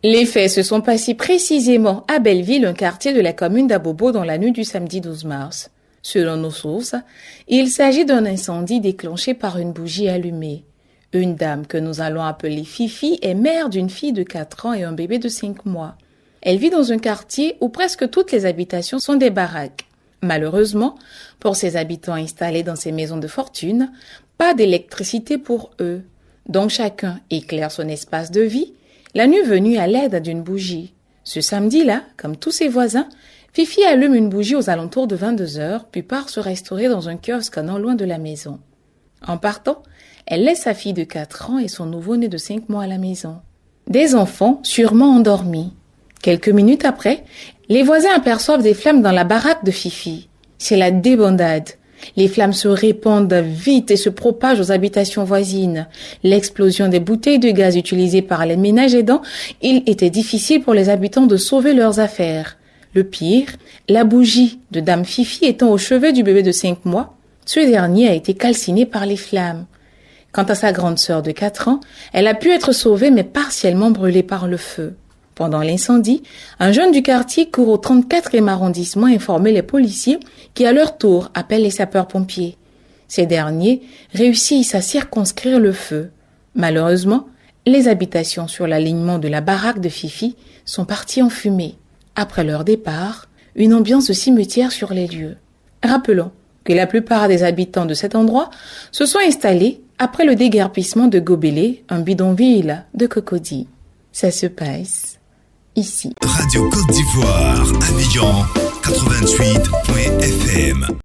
Les faits se sont passés précisément à Belleville, un quartier de la commune d'Abobo, dans la nuit du samedi 12 mars. Selon nos sources, il s'agit d'un incendie déclenché par une bougie allumée. Une dame que nous allons appeler Fifi est mère d'une fille de 4 ans et un bébé de 5 mois. Elle vit dans un quartier où presque toutes les habitations sont des baraques. Malheureusement, pour ces habitants installés dans ces maisons de fortune, pas d'électricité pour eux. Donc chacun éclaire son espace de vie, la nuit venue à l'aide d'une bougie. Ce samedi-là, comme tous ses voisins, Fifi allume une bougie aux alentours de 22 heures, puis part se restaurer dans un kiosque non loin de la maison. En partant, elle laisse sa fille de 4 ans et son nouveau-né de 5 mois à la maison. Des enfants sûrement endormis. Quelques minutes après, les voisins aperçoivent des flammes dans la baraque de Fifi. C'est la débandade. Les flammes se répandent vite et se propagent aux habitations voisines. L'explosion des bouteilles de gaz utilisées par les ménages aidants, il était difficile pour les habitants de sauver leurs affaires. Le pire, la bougie de Dame Fifi étant au chevet du bébé de 5 mois, ce dernier a été calciné par les flammes. Quant à sa grande sœur de 4 ans, elle a pu être sauvée mais partiellement brûlée par le feu. Pendant l'incendie, un jeune du quartier court au 34e arrondissement informer les policiers qui, à leur tour, appellent les sapeurs-pompiers. Ces derniers réussissent à circonscrire le feu. Malheureusement, les habitations sur l'alignement de la baraque de Fifi sont parties en fumée. Après leur départ, une ambiance de cimetière sur les lieux. Rappelons que la plupart des habitants de cet endroit se sont installés après le déguerpissement de Gobelé, un bidonville de Cocody. Ça se passe ici. Radio Côte d'Ivoire, Abidjan, 88.fm.